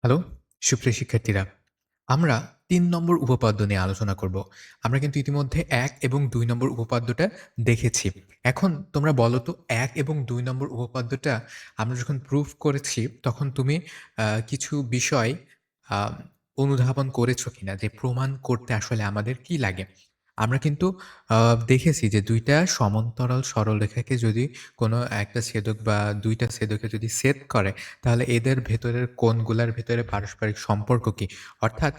Hello, সুপ্রিয় শিক্ষার্থীরা। আমরা ৩ নম্বর উপপাদ্য নিয়ে আলোচনা করব। আমরা কিন্তু ইতিমধ্যে ১ এবং ২ নম্বর উপপাদ্যটা দেখেছি। এখন তোমরা বলো তো ১ এবং ২ নম্বর উপপাদ্যটা আমরা যখন প্রুফ করেছি, তখন তুমি কিছু বিষয় আ অনুধাবন করেছো কিনা? যে প্রমাণ করতে আসলে আমাদের কি লাগে? আমরা কিন্তু আ দেখেছি যে ২ টা সমান্তরাল সরলরেখাকে যদি কোনো একটা ছেদক বা ২ টা ছেদকে যদি ছেদ করে, তাহলে এদের ভেতরের কোণগুলার ভেতরে পারস্পরিক সম্পর্ক কি? অর্থাৎ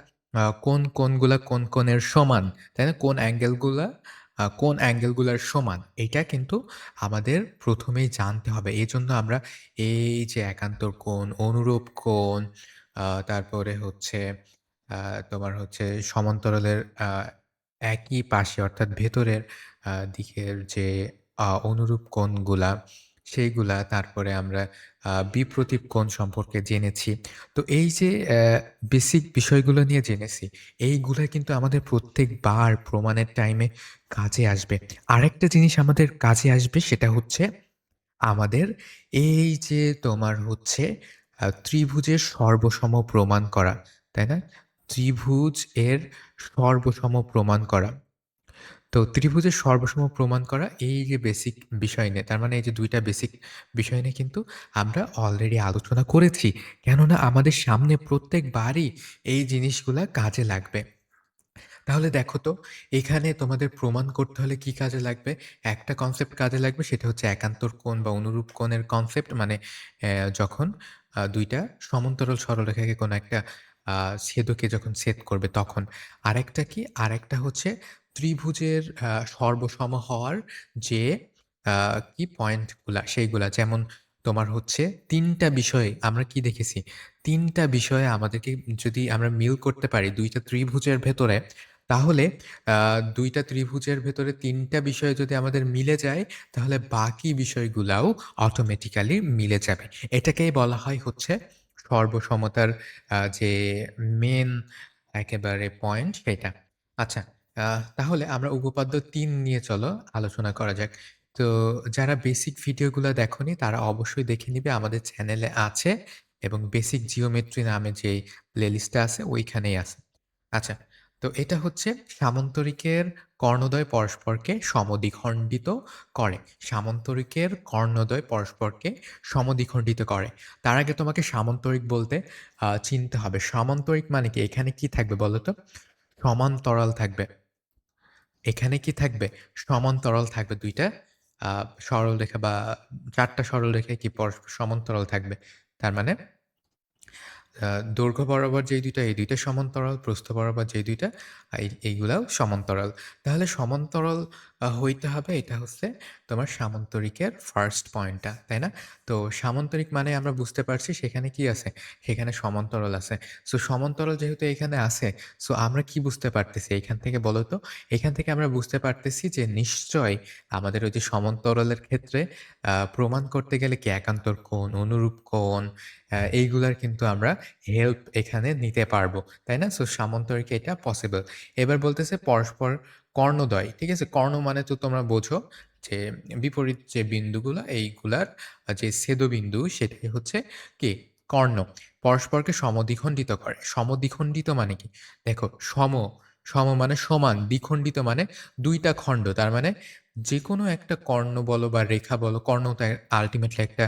কোণগুলা কোন কোণের সমান, তাই না? কোন অ্যাঙ্গেলগুলার সমান। এইটা কিন্তু আমাদের ১ম এই জানতে হবে। এজন্য আমরা এই যে একান্তর কোণ, অনুরূপ কোণ, তারপরে হচ্ছে আ তোমার হচ্ছে সমান্তরালের একই পাশে অর্থাৎ ভেতরের দিকের যে অনুরূপ কোণগুলা, সেইগুলা তারপরে আমরা বিপ্রতীপ কোণ সম্পর্কে জেনেছি। তো এই যে বেসিক বিষয়গুলো নিয়ে জেনেছি, এইগুলা কিন্তু আমাদের প্রত্যেকবার প্রমাণের টাইমে কাজে আসবে। আরেকটা জিনিস আমাদের কাজে আসবে সেটা হচ্ছে আমাদের এই যে তোমার হচ্ছে ত্রিভুজের সর্বসম প্রমাণ করা, তাই না? ত্রিভুজ এর সর্বসম প্রমাণ করা। তো ত্রিভুজের সর্বসম প্রমাণ করা এই যে বেসিক বিষয় নিয়ে, তার মানে এই যে ২ টা বেসিক বিষয় নিয়ে কিন্তু আমরা অলরেডি আলোচনা করেছি। কেননা আমাদের সামনে প্রত্যেকবারই এই জিনিসগুলা কাজে লাগবে। তাহলে দেখো তো, এখানে তোমাদের প্রমাণ করতে হলে কি কাজে লাগবে? একটা কনসেপ্ট কাজে লাগবে, সেটা হচ্ছে একান্তর কোণ বা অনুরূপ কোণের কনসেপ্ট। মানে যখন ২ টা সমান্তরাল সরলরেখাকে কোনো একটা ছেদকে যখন ছেদ করবে তখন। আরেকটা কি? আরেকটা হচ্ছে ত্রিভুজের সর্বসম হওয়ার যে আ কি পয়েন্টগুলা সেইগুলা। যেমন তোমার হচ্ছে ৩ টা বিষয়ে আমরা কি দেখেছি? ৩ টা বিষয়ে আমাদেরকে যদি আমরা মিল করতে পারি ২ টা ত্রিভুজের ভেতরে, তাহলে ২ টা ত্রিভুজের ভেতরে ৩ টা বিষয় যদি আমাদের মিলে যায়, তাহলে বাকি বিষয়গুলাও অটোমেটিক্যালি মিলে যাবে। এটাকেই বলা হয় হচ্ছে সর্বসমতার যে মেইন একেবারে পয়েন্ট সেটা। আচ্ছা, আ তাহলে আমরা উপপাদ্য ৩ নিয়ে চলো আলোচনা করা যাক। তো যারা বেসিক ভিডিওগুলা দেখোনি তারা অবশ্যই দেখে নিবে, আমাদের চ্যানেলে আছে এবং বেসিক জিওমেট্রি নামে যেই প্লেলিস্টটা আছে ওইখানেই আছে। আচ্ছা, তো এটা হচ্ছে সামান্তরিকের কর্ণদ্বয় পরস্পরকে সমদ্বিখণ্ডিত করে। সামান্তরিকের কর্ণদ্বয় পরস্পরকে সমদ্বিখণ্ডিত করে। তার আগে তোমাকে সামান্তরিক বলতে চিনতে হবে। সামান্তরিক মানে কি? এখানে কি থাকবে বলো তো? সমান্তরাল থাকবে। এখানে কি থাকবে? সমান্তরাল থাকবে ২ টা আ সরলরেখা বা ৪ টা সরলরেখায় কি পরস্পর সমান্তরাল থাকবে। তার মানে আ দৈর্ঘ্য বরাবর যেই ২ টা, এই ২ টা সমান্তরাল, প্রস্থ বরাবর যেই ২ টা, এইগুলাও সমান্তরাল। তাহলে সমান্তরাল হইতে হবে, এটা হচ্ছে তোমার সামান্তরিকের ফার্স্ট পয়েন্টটা, তাই না? তো সামান্তরিক মানে আমরা বুঝতে পারছি সেখানে কি আছে? সেখানে সমান্তরাল আছে। সো সমান্তরাল যেহেতু এখানে আছে, সো আমরা কি বুঝতে পারতেছি এইখান থেকে বলো তো? এখান থেকে আমরা বুঝতে পারতেছি যে নিশ্চয়ই আমাদের ওই যে সমান্তরালের ক্ষেত্রে প্রমাণ করতে গেলে কি একান্তর কোণ, অনুরূপ কোণ, এইগুলার কিন্তু আমরা হেল্প এখানে নিতে পারবো, তাই না? সো সামান্তরিকে এটা পসিবল। এবার বলতেছে পরস্পর কর্ণদ্বয়, ঠিক আছে? কর্ণ মানে তো তোমরা বোঝো যে বিপরীত যে বিন্দুগুলা এইগুলার যে ছেদবিন্দু সেটাই হচ্ছে কি? কর্ণ। পরস্পরকে সমদ্বিখণ্ডিত করে। সমদ্বিখণ্ডিত মানে কি? দেখো সম মানে সমান, দ্বিখণ্ডিত মানে ২ টা খণ্ড। তার মানে যেকোনো একটা কর্ণ বলো বা রেখা বলো, কর্ণ তো আল্টিমেটলি একটা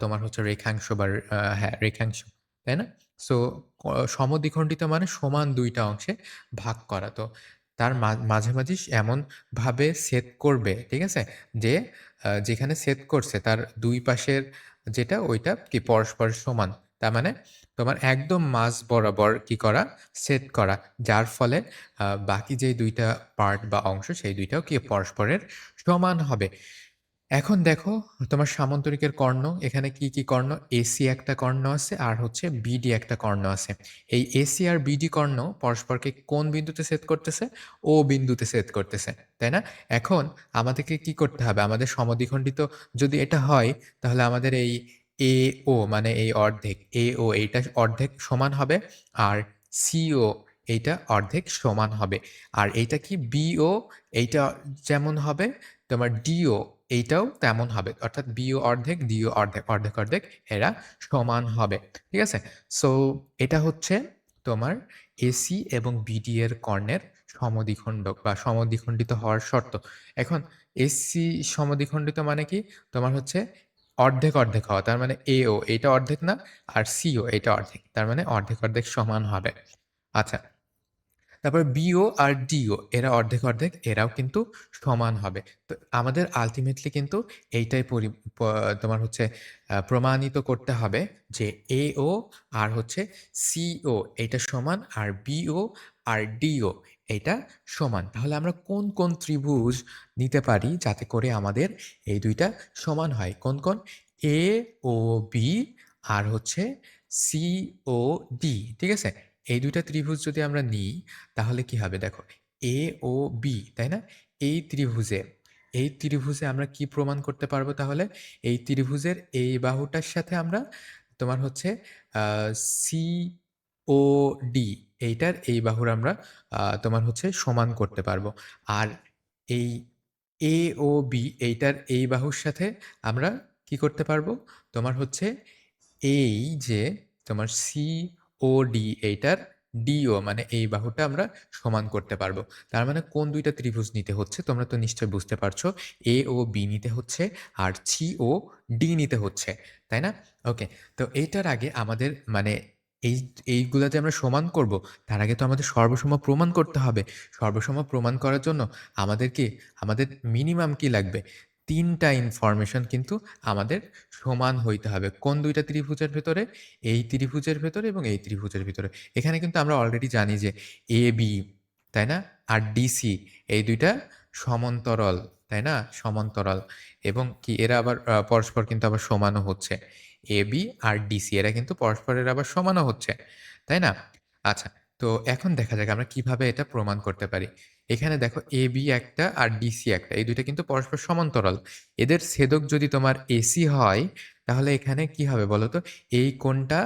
তোমার হচ্ছে রেখাংশ বা হ্যাঁ, রেখাংশ, তাই না? সো সমদ্বিখণ্ডিত মানে সমান ২ টা অংশে ভাগ করা। তো তার মাঝামাঝি এমনভাবে ছেদ করবে, ঠিক আছে? যে যেখানে ছেদ করছে তার ২ পাশের যেটা ওইটা কি পরস্পর সমান। তার মানে তোমার একদম মাঝ বরাবর কি করা? ছেদ করা। যার ফলে বাকি যেই ২ টা পার্ট বা অংশ সেই ২ টাও কি পরস্পরের সমান হবে। এখন দেখো তোমার সামান্তরিকের কর্ণ, এখানে কি, কি কর্ণ? AC একটা কর্ণ আছে আর হচ্ছে BD একটা কর্ণ আছে। এই AC আর BD কর্ণ পরস্পরকে কোন বিন্দুতে ছেদ করতেছে? O বিন্দুতে ছেদ করতেছে, তাই না? এখন আমাদেরকে কি করতে হবে? আমাদের সমদ্বিখণ্ডিত যদি এটা হয়, তাহলে আমাদের এই AO মানে এই অর্ধেক, AO এইটা অর্ধেক সমান হবে আর CO এইটা অর্ধেক সমান হবে। আর এইটা কি BO এইটা যেমন হবে তোমার DO এইটাও তেমন হবে। অর্থাৎ বিও অর্ধেক, ডিও অর্ধেক, অর্ধেক, অর্ধেক এরা সমান হবে। ঠিক আছে? সো এটা হচ্ছে তোমার এসি এবং বিডি এর কর্ণের সমদ্বিখণ্ডক বা সমদ্বিখণ্ডিত হওয়ার শর্ত। এখন এসি সমদ্বিখণ্ডিত মানে কি? তোমার হচ্ছে অর্ধেক, অর্ধেক হওয়া। তার মানে এও এইটা অর্ধেক না, আর সিও এইটা অর্ধেক। তার মানে অর্ধেক, অর্ধেক সমান হবে। আচ্ছা। তারপর বিও আর ডিও এরা অর্ধেক, অর্ধেক এরাও কিন্তু সমান হবে। তো আমাদের আল্টিমেটলি কিন্তু এইটাই তোমার হচ্ছে প্রমাণিত করতে হবে যে এও আর হচ্ছে সিও এইটা সমান, আর বিও আর ডিও এইটা সমান। তাহলে আমরা কোন, কোন ত্রিভুজ নিতে পারি যাতে করে আমাদের এই ২ টা সমান হয়? কোন, কোন? এ ও বি আর হচ্ছে সি ও ডি। ঠিক আছে? এই ২ টা ত্রিভুজ যদি আমরা নিই তাহলে কি হবে দেখো, এ ও বি, তাই না? এই ত্রিভুজে এই ত্রিভুজে আমরা কি প্রমাণ করতে পারবো তাহলে? এই ত্রিভুজের এই বাহুটার সাথে আমরা তোমার হচ্ছে সি ও ডি এইটার এই বাহুর আমরা তোমার হচ্ছে সমান করতে পারবো। আর এই এ ও বি এইটার এই বাহুর সাথে আমরা কি করতে পারবো? তোমার হচ্ছে এই যে তোমার সিওডি এইটার ডিও মানে এই বাহুটা আমরা সমান করতে পারবো। তার মানে কোন ২ টা ত্রিভুজ নিতে হচ্ছে তোমরা তো নিশ্চয়ই বুঝতে পারছো। এ ও বি নিতে হচ্ছে আর সি ও ডি নিতে হচ্ছে। তাই না? ওকে। তো এইটার আগে আমাদের মানে এই এইগুলা যে আমরা সমান করব, তার আগে তো আমাদের সর্বসম প্রমাণ করতে হবে। সর্বসম প্রমাণ করার জন্য আমাদের মিনিমাম কি লাগবে? ৩ টা ইনফরমেশন কিন্তু আমাদের সমান হইতে হবে। কোন ২ টা ত্রিভুজের ভেতরে? এই ত্রিভুজের ভেতরে এবং এই ত্রিভুজের ভিতরে। এখানে কিন্তু আমরা অলরেডি জানি যে AB, তাই না? আর DC এই ২ টা সমান্তরাল, তাই না? সমান্তরাল এবং কি এরা আবার পরস্পর কিন্তু আবার সমানও হচ্ছে। AB আর DC এরা কিন্তু পরস্পরের আবার সমানও হচ্ছে। তাই না? আচ্ছা, তো এখন দেখা যাক আমরা কিভাবে এটা প্রমাণ করতে পারি। এখানে দেখো AB একটা আর DC একটা। এই ২ টা কিন্তু পরস্পর সমান্তরাল। এদের ছেদক যদি তোমার AC হয়, তাহলে এখানে কি হবে বলো তো? এই কোণটা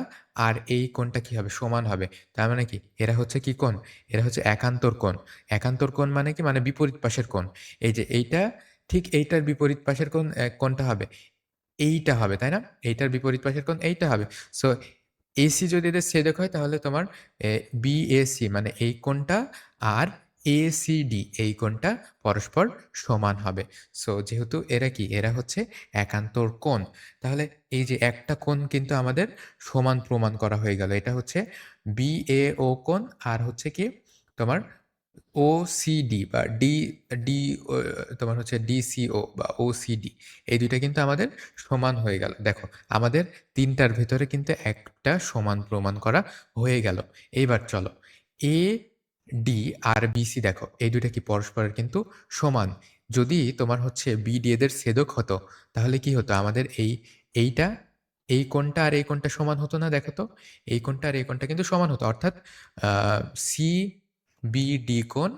আর এই কোণটা কি হবে? সমান হবে। তার মানে কি? এরা হচ্ছে কি কোণ? এরা হচ্ছে একান্তর কোণ। একান্তর কোণ মানে কি? মানে বিপরীত পাশের কোণ। এই যে এইটা ঠিক এইটার বিপরীত পাশের কোণটা হবে এইটা হবে, তাই না? এইটার বিপরীত পাশের কোণ এইটা হবে। সো AC যদি এদের ছেদক হয় তাহলে তোমার BAC মানে এই কোণটা আর ACD এই কোণটা পরস্পর সমান হবে। সো যেহেতু এরা কি? এরা হচ্ছে একান্তর কোণ। তাহলে এই যে একটা কোণ কিন্তু আমাদের সমান প্রমাণ করা হয়ে গেল। এটা হচ্ছে BAO কোণ আর হচ্ছে কি তোমার OCD বা ডি ও তোমার হচ্ছে DCO বা OCD এই ২ টা কিন্তু আমাদের সমান হয়ে গেল। দেখো আমাদের ৩ টার ভেতরে কিন্তু একটা সমান প্রমাণ করা হয়ে গেল। এইবার চলো AD আর BC দেখো এই ২ টা কি পরস্পরের কিন্তু সমান। যদি তোমার হচ্ছে BD এদের ছেদক হতো তাহলে কি হতো? আমাদের এইটা এই কোণটা আর এই কোণটা সমান হতো না দেখো তো? এই কোণটা আর এই কোণটা কিন্তু সমান হতো। অর্থাৎ আ CBD কোণ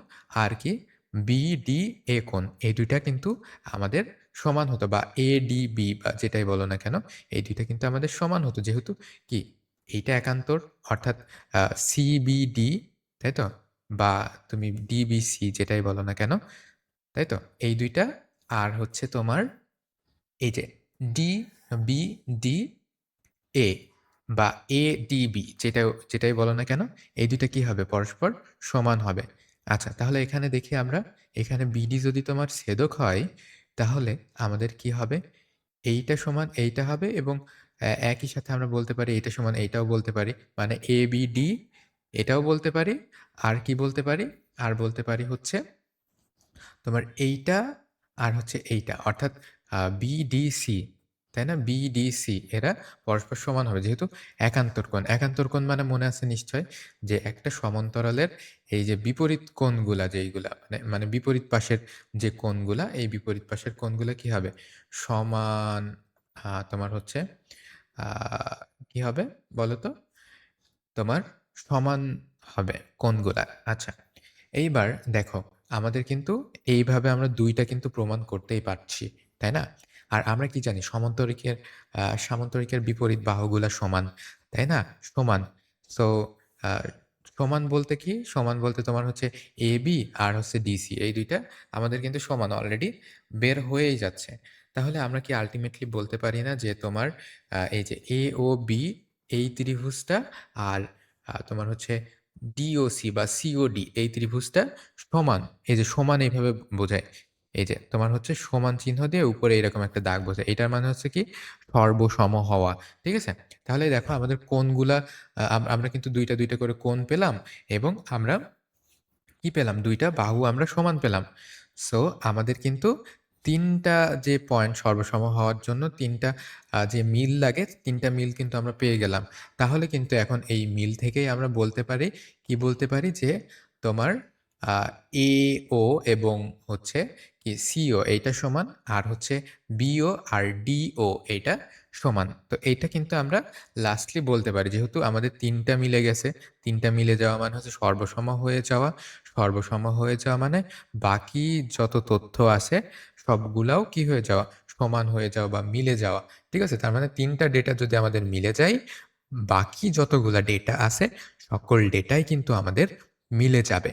আর কি BDA কোণ এই ২ টা কিন্তু আমাদের সমান হতো বা ADB বা যেটাই বলো না কেন এই ২ টা কিন্তু আমাদের সমান হতো। যেহেতু কি এইটা একান্তর অর্থাৎ CBD তাই তো? বা তুমি DBC যেটাই বলো না কেন, তাই তো? এই ২ টা আর হচ্ছে তোমার এই যে DBDA বা ADB যেটাই বলো না কেন, এই ২ টা কি হবে? পরস্পর সমান হবে। আচ্ছা, তাহলে এখানে দেখি আমরা, এখানে BD যদি তোমার ছেদক হয়, তাহলে আমাদের কি হবে? এইটা সমান এইটা হবে এবং একই সাথে আমরা বলতে পারি এইটা সমান এইটাও বলতে পারি। মানে ABD এটাও বলতে পারি। আর কি বলতে পারি? আর বলতে পারি হচ্ছে তোমার এইটা আর হচ্ছে এইটা। অর্থাৎ BDC, তাই না? BDC এরা পরস্পর সমান হবে। যেহেতু একান্তর কোণ। একান্তর কোণ মানে মনে আছে নিশ্চয় যে একটা সমান্তরালের এই যে বিপরীত কোণগুলা যেইগুলা মানে বিপরীত পাশের যে কোণগুলা, এই বিপরীত পাশের কোণগুলা কি হবে? সমান তোমার হচ্ছে আ কি হবে বলো তো? তোমার সমান হবে কোণগুলা। আচ্ছা। এইবার দেখো আমাদের কিন্তু এইভাবে আমরা ২ টা কিন্তু প্রমাণ করতেই পারছি। তাই না? আর আমরা কি জানি সামান্তরিকের বিপরীত বাহুগুলা সমান। তাই না? সমান। সো আ সমান বলতে কি? সমান বলতে তোমার হচ্ছে AB আর হচ্ছে DC এই ২ টা আমাদের কিন্তু সমান অলরেডি বের হয়েই যাচ্ছে। তাহলে আমরা কি আল্টিমেটলি বলতে পারি না যে তোমার এই যে AOB এই ত্রিভুজটা আর তোমার হচ্ছে DOC বা COD এই ত্রিভুজটা সমান। এই যে সমান এইভাবে বোঝায়। এই যে তোমার হচ্ছে সমান চিহ্ন দিয়ে উপরে এরকম একটা দাগ বোঝায়। এটার মানে হচ্ছে কি? সর্বসম হওয়া। ঠিক আছে? তাহলে দেখো আমাদের কোণগুলা আমরা কিন্তু ২ টা ২ টা করে কোণ পেলাম এবং আমরা কি পেলাম? ২ টা বাহু আমরা সমান পেলাম। সো আমাদের কিন্তু ৩ টা যে পয়েন্ট সর্বসম হওয়ার জন্য ৩ টা যে মিল লাগে ৩ টা মিল কিন্তু আমরা পেয়ে গেলাম। তাহলে কিন্তু এখন এই মিল থেকেই আমরা বলতে পারি, কি বলতে পারি যে তোমার আ AO এবং হচ্ছে কি CO এইটা সমান আর হচ্ছে BO আর DO এইটা সমান। তো এইটা কিন্তু আমরা লাস্টলি বলতে পারি। যেহেতু আমাদের ৩ টা মিলে গেছে, ৩ টা মিলে যাওয়া মানে হচ্ছে সর্বসম হয়ে যাওয়া। সর্বসম হয়ে যাওয়া মানে বাকি যত তথ্য আছে সবগুলাও কি হয়ে যাওয়া? সমান হয়ে যাওয়া বা মিলে যাওয়া। ঠিক আছে? তার মানে ৩ টা ডেটা যদি আমাদের মিলে যায়, বাকি যতগুলা ডেটা আছে সকল ডেটাই কিন্তু আমাদের মিলে যাবে।